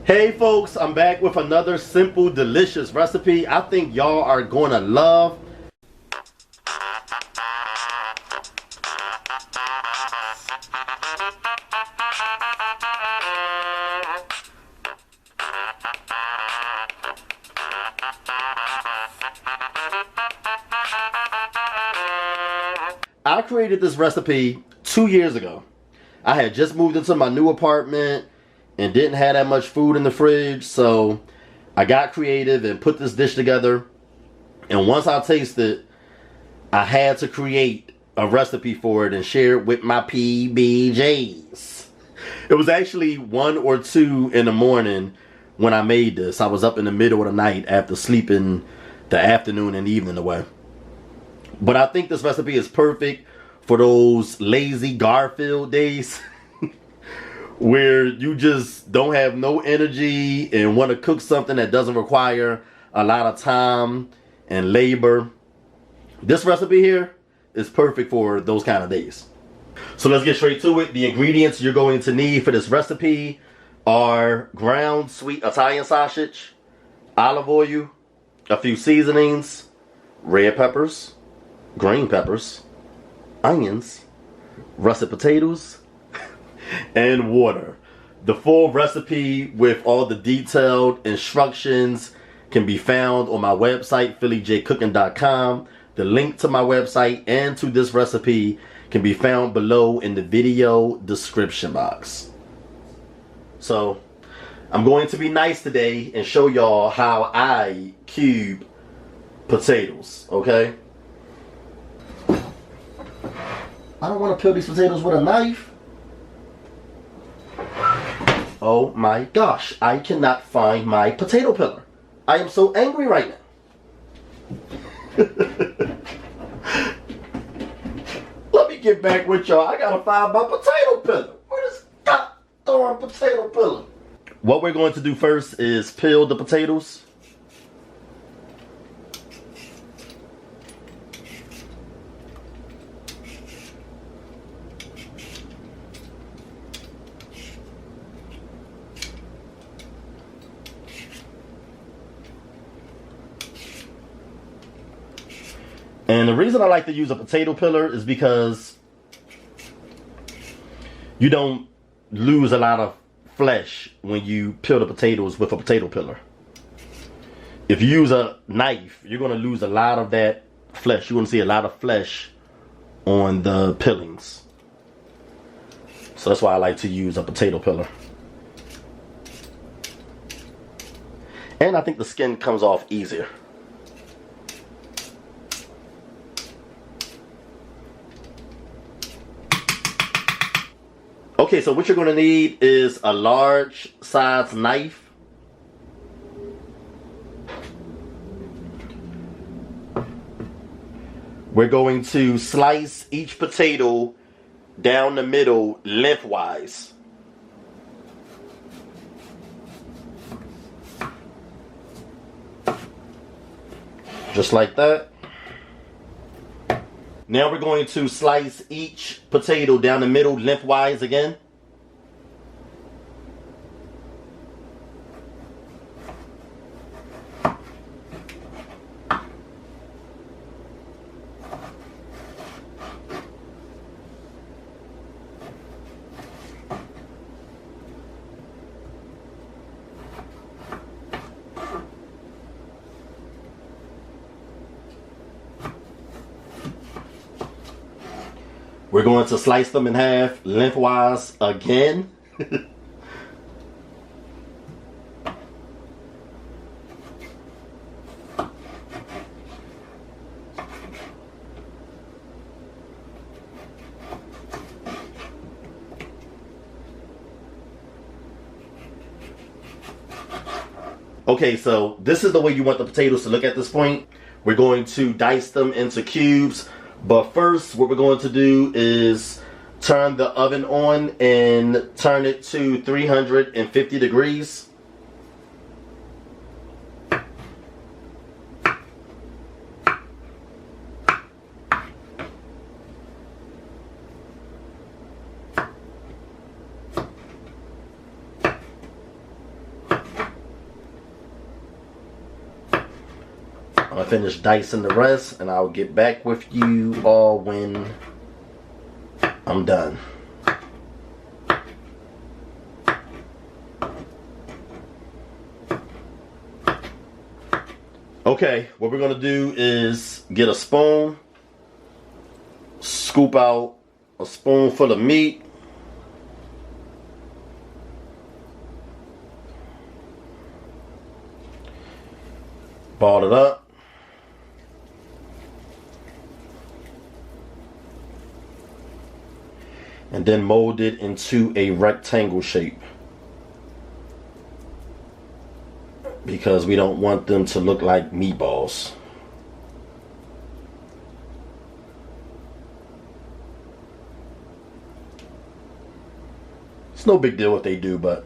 Hey folks, I'm back with another simple, delicious recipe I think y'all are gonna love. I created this recipe 2 years ago. I had just moved into my new apartment and didn't have that much food in the fridge, so I got creative and put this dish together. And once I tasted, I had to create a recipe for it and share it with my PBJs. It was actually 1 or 2 in the morning when I made this. I was up in the middle of the night after sleeping the afternoon and evening away. But I think this recipe is perfect for those lazy Garfield days where you just don't have no energy and want to cook something that doesn't require a lot of time and labor. This recipe here is perfect for those kind of days. So let's get straight to it. The ingredients you're going to need for this recipe are ground sweet Italian sausage, olive oil, a few seasonings, red peppers, green peppers, onions, russet potatoes, and water. The full recipe with all the detailed instructions can be found on my website, PhillyJCooking.com. The link to my website and to this recipe can be found below in the video description box. So, I'm going to be nice today and show y'all how I cube potatoes, okay? I don't want to peel these potatoes with a knife. Oh my gosh, I cannot find my potato peeler. I am so angry right now. Let me get back with y'all. I gotta find my potato peeler. Where is that darn potato peeler? What we're going to do first is peel the potatoes. And the reason I like to use a potato peeler is because you don't lose a lot of flesh when you peel the potatoes with a potato peeler. If you use a knife, you're going to lose a lot of that flesh. You're going to see a lot of flesh on the peelings. So that's why I like to use a potato peeler. And I think the skin comes off easier. Okay, so what you're going to need is a large size knife. We're going to slice each potato down the middle lengthwise. Just like that. Now we're going to slice each potato down the middle lengthwise again. We're going to slice them in half lengthwise again. Okay, so this is the way you want the potatoes to look at this point. We're going to dice them into cubes. But first, what we're going to do is turn the oven on and turn it to 350 degrees. I'm gonna finish dicing the rest, and I'll get back with you all when I'm done. Okay, what we're gonna do is get a spoon, scoop out a spoonful of meat. Ball it up. And then mold it into a rectangle shape, because we don't want them to look like meatballs. It's no big deal what they do, but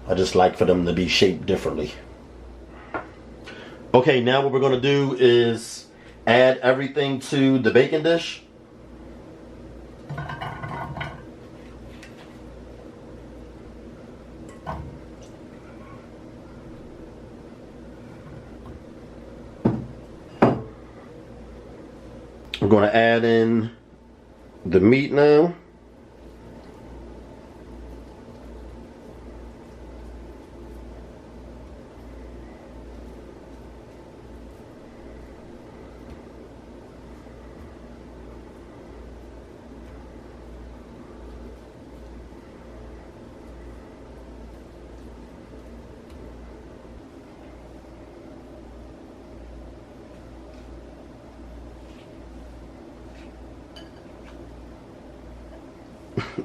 I just like for them to be shaped differently. Okay, now what we're going to do is add everything to the baking dish. We're going to add in the meat now.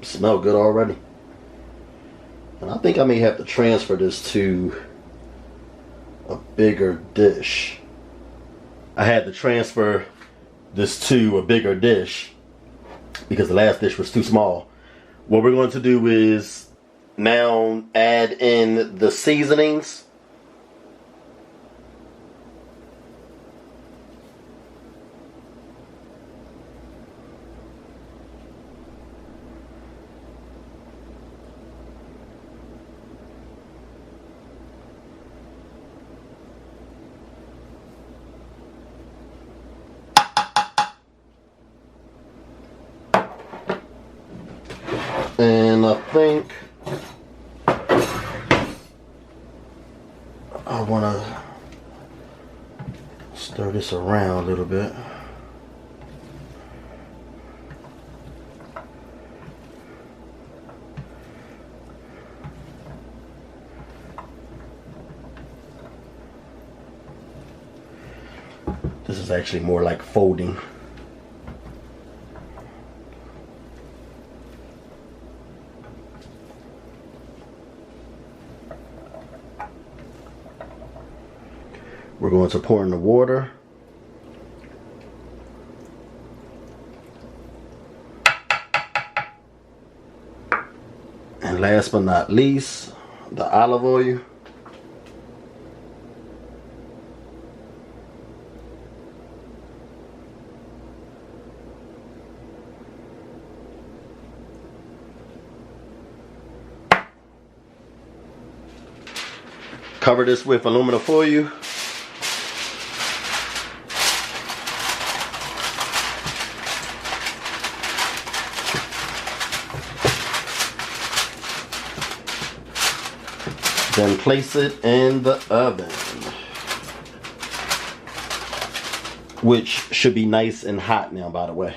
Smell good already. And I think I may have to transfer this to a bigger dish. I had to transfer this to a bigger dish because the last dish was too small. What we're going to do is now add in the seasonings. And I think I want to stir this around a little bit. This is actually more like folding. We're going to pour in the water. And last but not least, the olive oil. Cover this with aluminum foil. Then place it in the oven, which should be nice and hot now, by the way.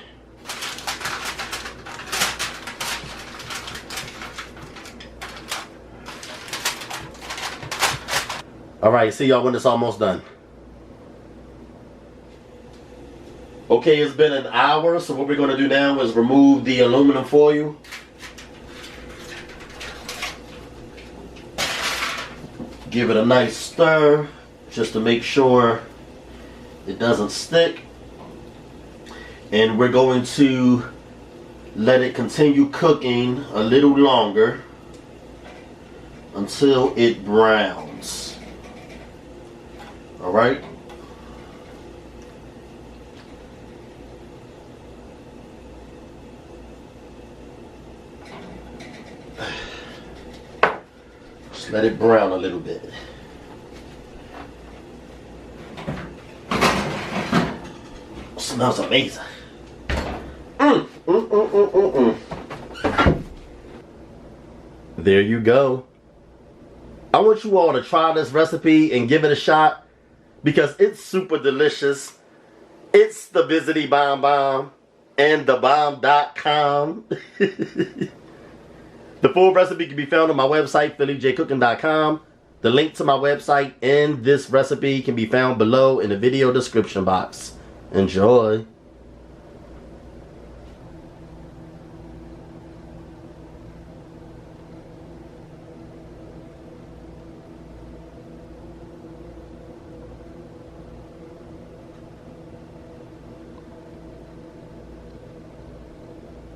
Alright, see y'all when it's almost done. Okay, it's been an hour, so what we're going to do now is remove the aluminum foil. Give it a nice stir just to make sure it doesn't stick. And we're going to let it continue cooking a little longer until it browns. All right. Let it brown a little bit. Smells amazing. There you go. I want you all to try this recipe and give it a shot because it's super delicious. It's the Bizzity Bomb Bomb and thebomb.com. The full recipe can be found on my website, PhillyJCooking.com. The link to my website and this recipe can be found below in the video description box. Enjoy.